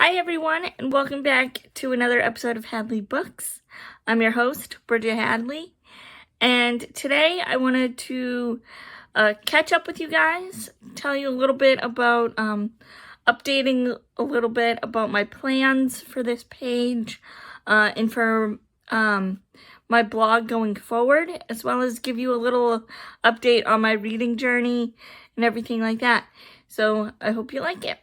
Hi everyone, and welcome back to another episode of Hadley Books. I'm your host, Bridget Hadley, and today I wanted to catch up with you guys, tell you a little bit about, updating a little bit about my plans for this page, and for my blog going forward, as well as give you a little update on my reading journey and everything like that. So I hope you like it.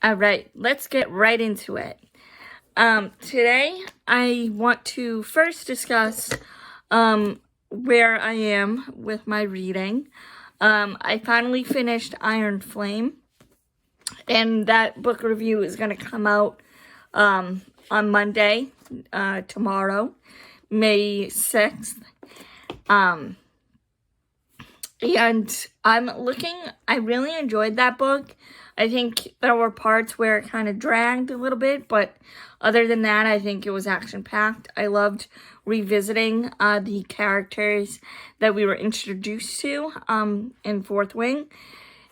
All right, let's get right into it. Today, I want to first discuss where I am with my reading. I finally finished Iron Flame, and that book review is going to come out on Monday, tomorrow, May 6th. And I really enjoyed that book. I think there were parts where it kind of dragged a little bit, but other than that, I think it was action-packed. I loved revisiting the characters that we were introduced to in Fourth Wing.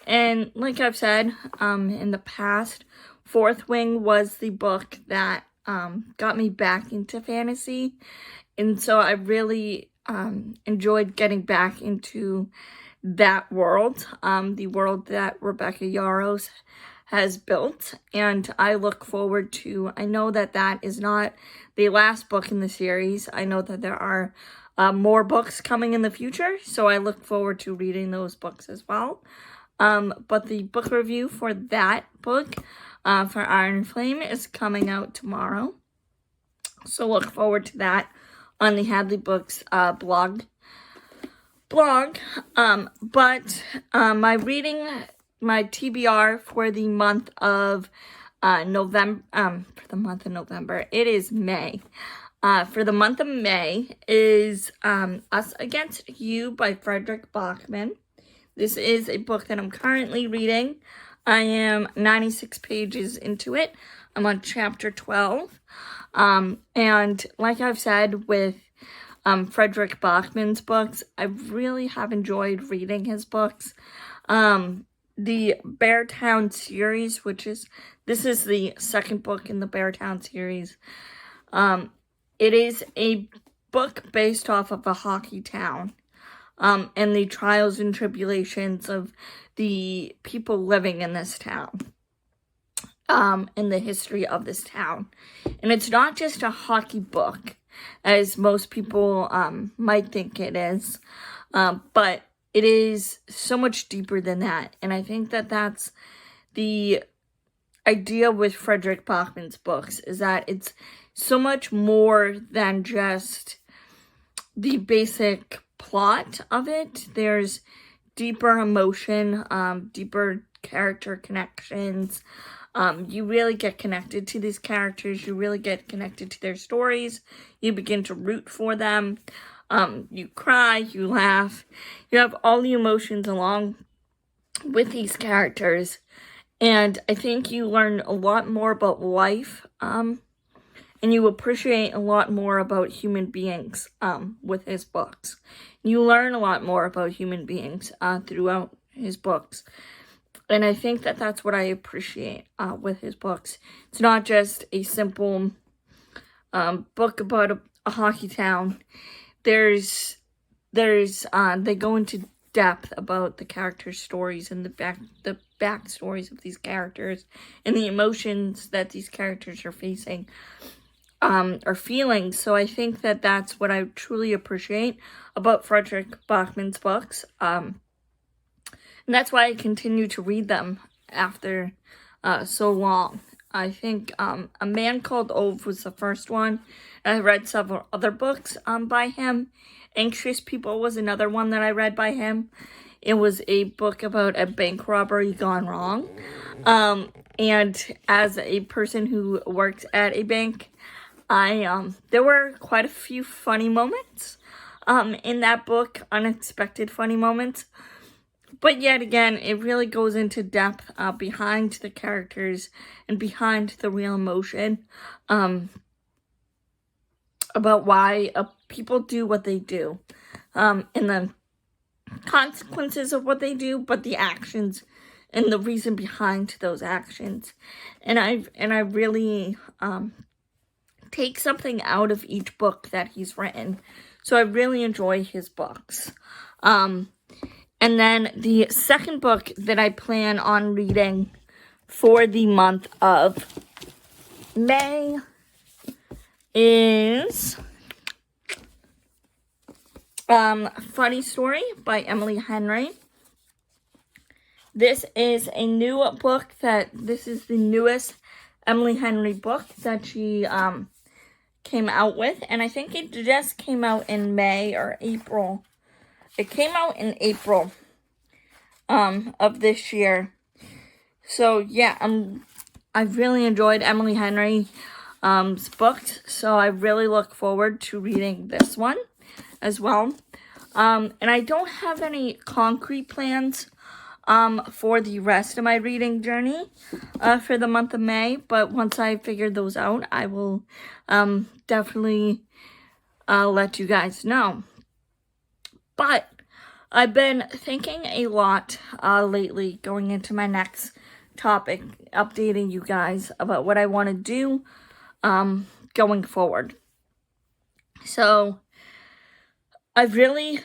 And like I've said in the past, Fourth Wing was the book that got me back into fantasy. And so I really enjoyed getting back into that world, the world that Rebecca Yarros has built, and I look forward to, I know that that is not the last book in the series. I know that there are more books coming in the future, so I look forward to reading those books as well. But the book review for that book, for Iron Flame, is coming out tomorrow, so look forward to that on the Hadley Books blog. But my reading, my TBR for the month of November, it is May. For the month of May is Us Against You by Frederick Bachman. This is a book that I'm currently reading. I am 96 pages into it. I'm on chapter 12. And like I've said with Frederick Bachman's books, I really have enjoyed reading his books. The Beartown series, this is the second book in the Beartown series. It is a book based off of a hockey town, and the trials and tribulations of the people living in this town, and the history of this town. And it's not just a hockey book, as most people might think it is, but it is so much deeper than that. And I think that that's the idea with Frederick Bachman's books, is that it's so much more than just the basic plot of it. There's deeper emotion, deeper character connections. You really get connected to these characters. You really get connected to their stories. You begin to root for them. You cry, you laugh. You have all the emotions along with these characters. And I think you learn a lot more about life. And you appreciate a lot more about human beings with his books. You learn a lot more about human beings throughout his books. And I think that that's what I appreciate with his books. It's not just a simple book about a hockey town. They go into depth about the character stories and the backstories of these characters and the emotions that these characters are facing or feeling. So I think that that's what I truly appreciate about Frederick Bachman's books. And that's why I continue to read them after so long. I think A Man Called Ove was the first one. I read several other books by him. Anxious People was another one that I read by him. It was a book about a bank robbery gone wrong. And as a person who works at a bank, there were quite a few funny moments in that book, unexpected funny moments. But yet again, it really goes into depth behind the characters and behind the real emotion about why people do what they do, and the consequences of what they do, but the actions and the reason behind those actions. And I really take something out of each book that he's written. So I really enjoy his books. And then the second book that I plan on reading for the month of May is Funny Story by Emily Henry. This is a new book this is the newest Emily Henry book that she came out with. And I think it just came out in May or April. It came out in April of this year. So yeah, I really enjoyed Emily Henry's books. So I really look forward to reading this one as well. And I don't have any concrete plans for the rest of my reading journey for the month of May. But once I figure those out, I will definitely let you guys know. But I've been thinking a lot lately going into my next topic, updating you guys about what I want to do going forward. So I've really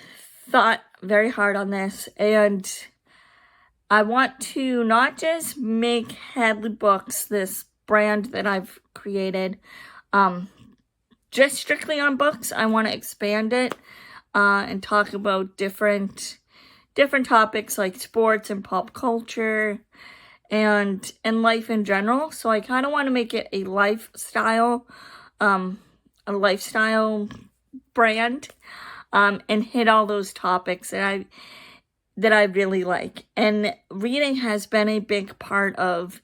thought very hard on this, and I want to not just make Hadley Books, this brand that I've created, just strictly on books. I want to expand it and talk about different topics like sports and pop culture and life in general. So I kind of want to make it a lifestyle brand, and hit all those topics that I really like. And reading has been a big part of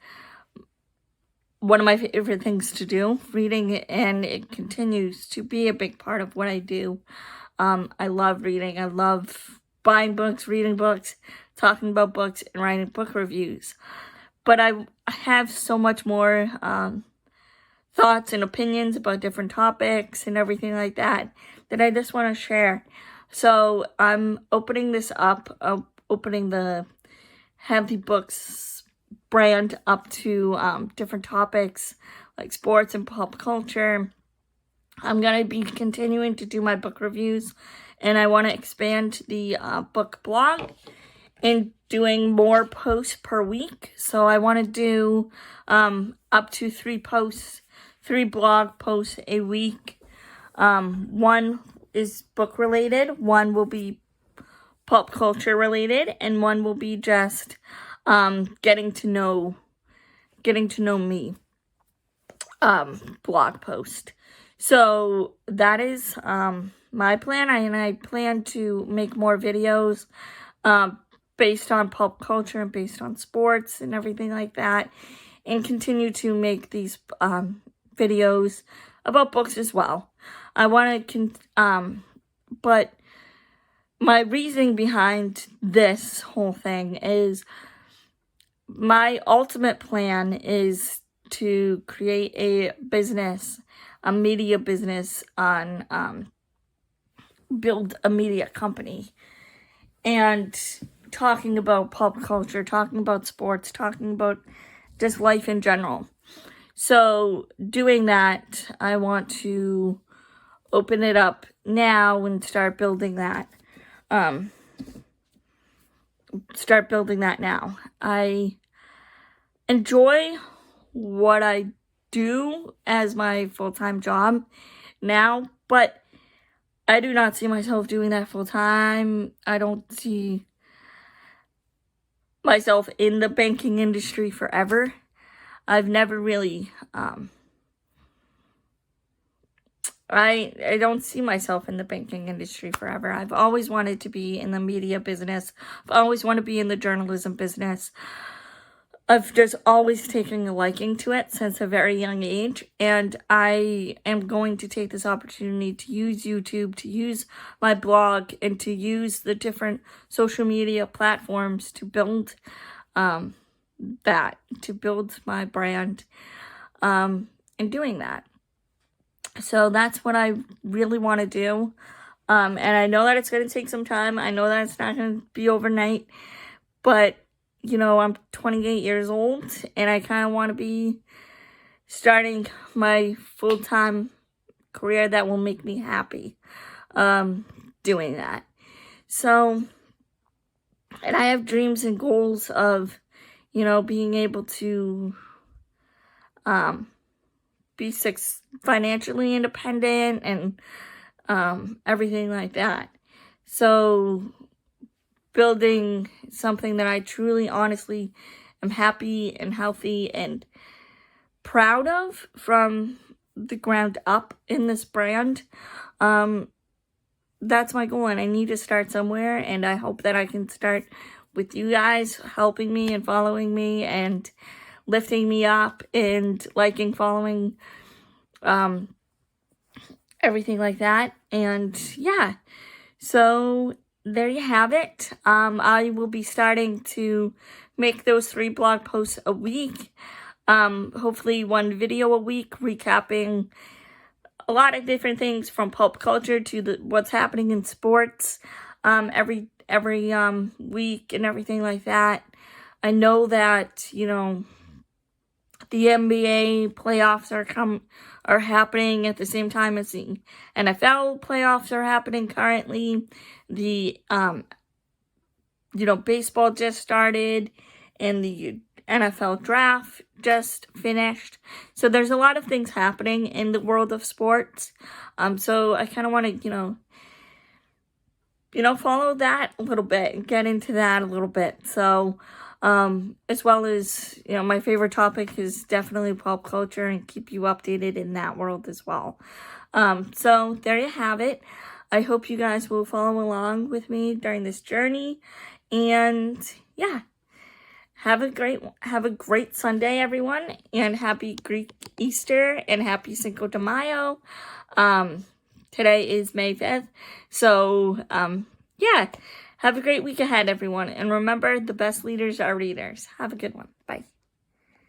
one of my favorite things to do, reading, and it continues to be a big part of what I do. I love reading. I love buying books, reading books, talking about books, and writing book reviews. But I have so much more thoughts and opinions about different topics and everything like that I just want to share. So I'm opening this up, opening the Hadley Books brand up to different topics like sports and pop culture. I'm going to be continuing to do my book reviews, and I want to expand the book blog and doing more posts per week. So I want to do up to 3 blog posts a week. One is book related, one will be pop culture related, and one will be just getting to know me blog post. So that is my plan, and I plan to make more videos based on pop culture and based on sports and everything like that, and continue to make these videos about books as well. I want to, but my reasoning behind this whole thing is my ultimate plan is to create a business, a media business on, build a media company, and talking about pop culture, talking about sports, talking about just life in general. So doing that, I want to open it up now and start building that. Now. I enjoy what I do as my full-time job now, but I do not see myself doing that full-time. I don't see myself in the banking industry forever. I've never really, I don't see myself in the banking industry forever. I've always wanted to be in the media business. I've always wanted to be in the journalism business. I've just always taken a liking to it since a very young age, and I am going to take this opportunity to use YouTube, to use my blog, and to use the different social media platforms to build to build my brand, and doing that. So that's what I really want to do. And I know that it's going to take some time. I know that it's not going to be overnight, but you know, I'm 28 years old, and I kind of want to be starting my full-time career that will make me happy, doing that. So, and I have dreams and goals of, you know, being able to, be financially independent and, everything like that. So, building something that I truly, honestly am happy and healthy and proud of from the ground up in this brand. That's my goal, and I need to start somewhere, and I hope that I can start with you guys helping me and following me and lifting me up and liking, following, everything like that. And yeah, so there you have it. I will be starting to make those 3 blog posts a week. Hopefully 1 video a week recapping a lot of different things from pop culture to what's happening in sports, every week and everything like that. I know that, you know, the NBA playoffs are happening at the same time as the NFL playoffs are happening currently. The you know, baseball just started, and the NFL draft just finished. So there's a lot of things happening in the world of sports. So I kind of want to, follow that a little bit and get into that a little bit. So, as well as, my favorite topic is definitely pop culture, and keep you updated in that world as well. So there you have it. I hope you guys will follow along with me during this journey. And yeah, have a great Sunday, everyone, and happy Greek Easter and happy Cinco de Mayo. Today is May 5th. So, yeah, have a great week ahead, everyone. And remember, the best leaders are readers. Have a good one. Bye.